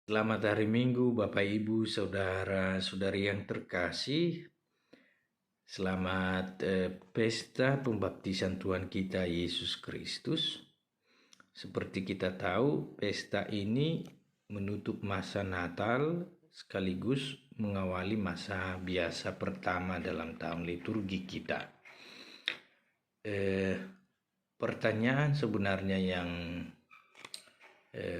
Selamat hari Minggu, Bapak Ibu, saudara-saudari yang terkasih. Selamat pesta pembaptisan Tuhan kita Yesus Kristus. Seperti kita tahu, pesta ini menutup masa Natal sekaligus mengawali masa biasa pertama dalam tahun liturgi kita. Pertanyaan sebenarnya yang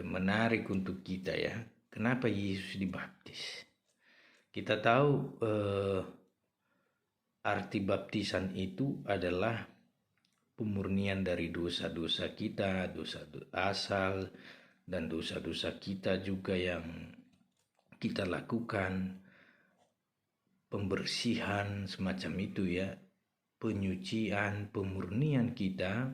menarik untuk kita ya, kenapa Yesus dibaptis? Kita tahu arti baptisan itu adalah pemurnian dari dosa-dosa kita, dosa asal dan dosa-dosa kita juga yang kita lakukan, pembersihan semacam itu ya, penyucian, pemurnian kita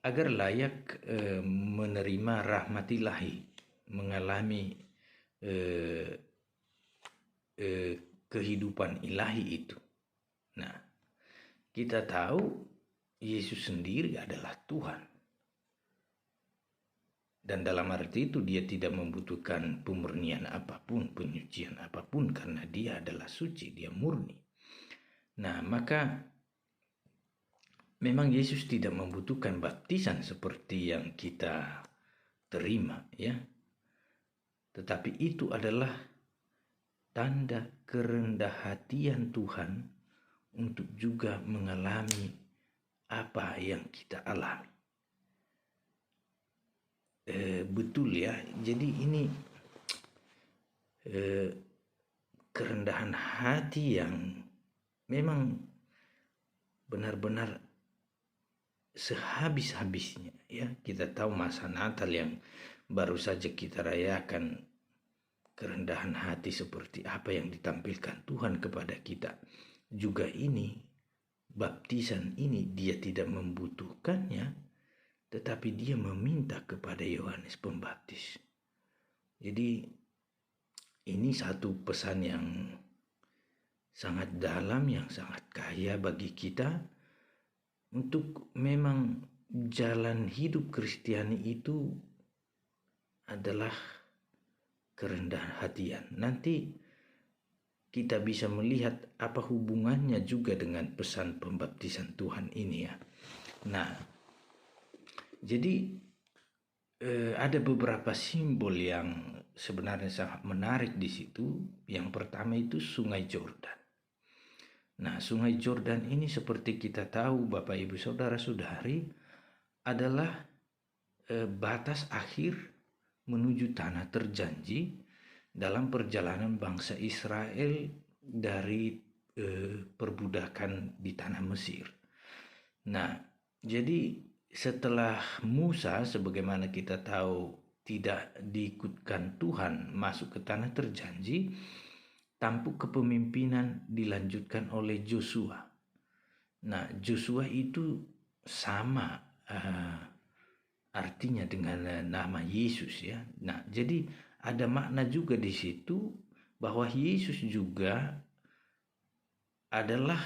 agar layak menerima rahmat ilahi, mengalami kehidupan ilahi itu. Nah, kita tahu Yesus sendiri adalah Tuhan. Dan dalam arti itu dia tidak membutuhkan pemurnian apapun, penyucian apapun, karena dia adalah suci, dia murni. Nah, maka memang Yesus tidak membutuhkan baptisan seperti yang kita terima ya. Tetapi itu adalah tanda kerendah hatian Tuhan untuk juga mengalami apa yang kita alami. Betul ya, jadi ini kerendahan hati yang memang benar-benar sehabis-habisnya ya. Kita tahu masa Natal yang baru saja kita rayakan, kerendahan hati seperti apa yang ditampilkan Tuhan kepada kita. Juga ini, baptisan ini dia tidak membutuhkannya, tetapi dia meminta kepada Yohanes Pembaptis. Jadi ini satu pesan yang sangat dalam, yang sangat kaya bagi kita untuk memang jalan hidup Kristiani itu adalah kerendahan hatian. Nanti kita bisa melihat apa hubungannya juga dengan pesan pembaptisan Tuhan ini ya. Nah, jadi ada beberapa simbol yang sebenarnya sangat menarik di situ. Yang pertama itu Sungai Yordan. Nah, Sungai Yordan ini seperti kita tahu Bapak Ibu Saudara-saudari adalah batas akhir menuju tanah terjanji dalam perjalanan bangsa Israel dari perbudakan di tanah Mesir. Nah, jadi setelah Musa, sebagaimana kita tahu, tidak diikutkan Tuhan masuk ke tanah terjanji, tampuk kepemimpinan dilanjutkan oleh Joshua. Nah, Joshua itu sama artinya dengan nama Yesus ya. Nah, jadi ada makna juga di situ bahwa Yesus juga adalah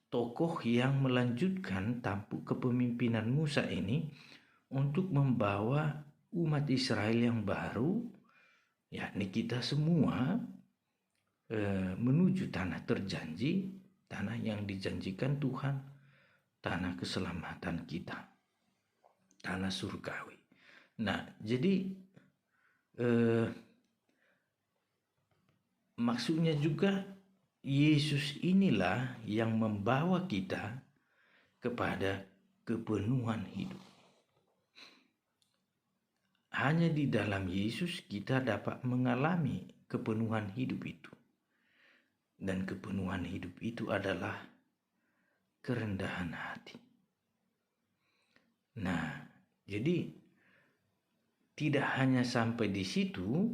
tokoh yang melanjutkan tampuk kepemimpinan Musa ini untuk membawa umat Israel yang baru, yakni kita semua, menuju tanah terjanji, tanah yang dijanjikan Tuhan, tanah keselamatan kita, tanah surgawi. Nah, jadi maksudnya juga Yesus inilah yang membawa kita kepada kepenuhan hidup. Hanya di dalam Yesus kita dapat mengalami kepenuhan hidup itu. Dan kepenuhan hidup itu adalah kerendahan hati. Nah, jadi tidak hanya sampai di situ,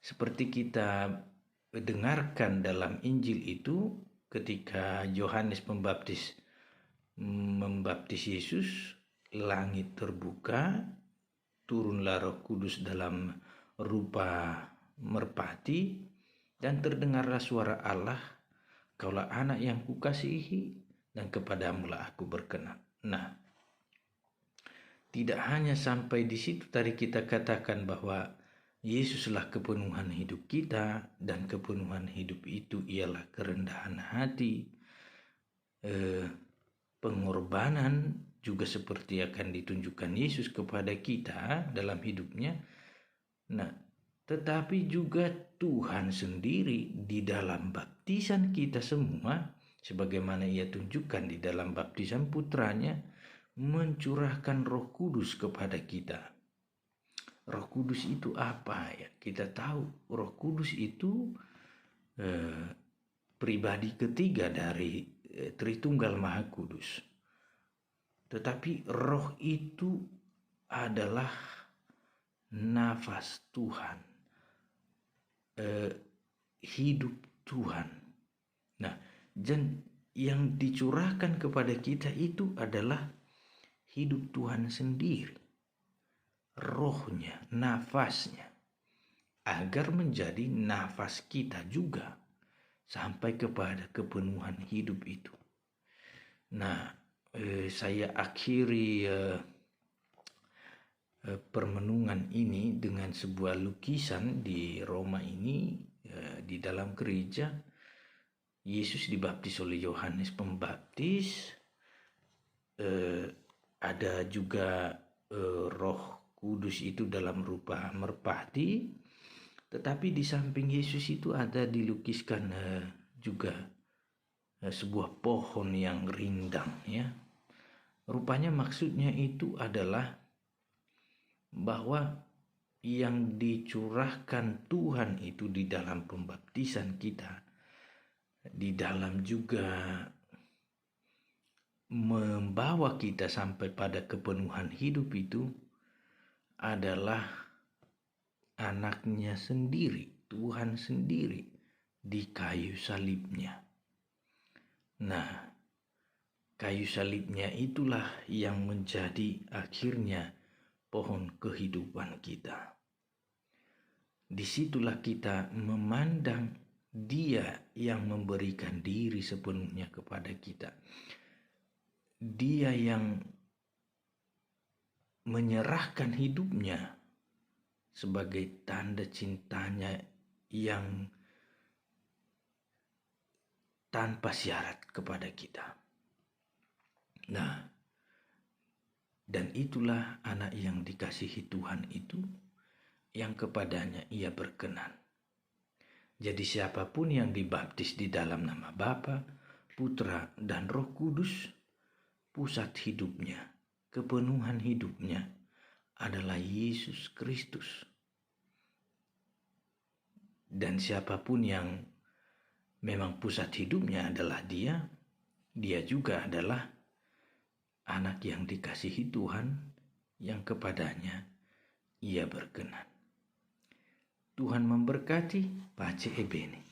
seperti kita dengarkan dalam Injil itu ketika Yohanes Pembaptis membaptis Yesus, langit terbuka, turunlah Roh Kudus dalam rupa merpati, dan terdengarlah suara Allah, kaulah anak yang kukasihi dan kepadamulah aku berkenan. Nah, tidak hanya sampai di situ, tadi kita katakan bahwa Yesuslah kepenuhan hidup kita, dan kepenuhan hidup itu ialah kerendahan hati, pengorbanan juga seperti akan ditunjukkan Yesus kepada kita dalam hidupnya. Nah, tetapi juga Tuhan sendiri di dalam baptisan kita semua, sebagaimana Ia tunjukkan di dalam baptisan putranya, mencurahkan Roh Kudus kepada kita. Roh Kudus itu apa ya? Kita tahu Roh Kudus itu pribadi ketiga dari Tritunggal Maha Kudus. Tetapi Roh itu adalah nafas Tuhan, hidup Tuhan. Nah, yang dicurahkan kepada kita itu adalah hidup Tuhan sendiri, rohnya, nafasnya, agar menjadi nafas kita juga sampai kepada kepenuhan hidup itu. Nah, saya akhiri permenungan ini dengan sebuah lukisan di Roma ini. Di dalam gereja, Yesus dibaptis oleh Yohanes Pembaptis. Ada juga Roh Kudus itu dalam rupa merpati. Tetapi di samping Yesus itu ada dilukiskan juga sebuah pohon yang rindang, ya. Rupanya maksudnya itu adalah bahwa yang dicurahkan Tuhan itu di dalam pembaptisan kita, di dalam juga membawa kita sampai pada kepenuhan hidup itu, adalah anaknya sendiri, Tuhan sendiri di kayu salibnya. Nah, kayu salibnya itulah yang menjadi akhirnya pohon kehidupan kita. Disitulah kita memandang Dia yang memberikan diri sepenuhnya kepada kita. Dia yang menyerahkan hidupnya sebagai tanda cintanya yang tanpa syarat kepada kita. Nah, dan itulah anak yang dikasihi Tuhan itu, yang kepadanya Ia berkenan. Jadi siapapun yang dibaptis di dalam nama Bapa, Putra, dan Roh Kudus, pusat hidupnya, kepenuhan hidupnya adalah Yesus Kristus. Dan siapapun yang memang pusat hidupnya adalah Dia juga adalah anak yang dikasihi Tuhan, yang kepadanya Ia berkenan. Tuhan memberkati. Pace Ebene.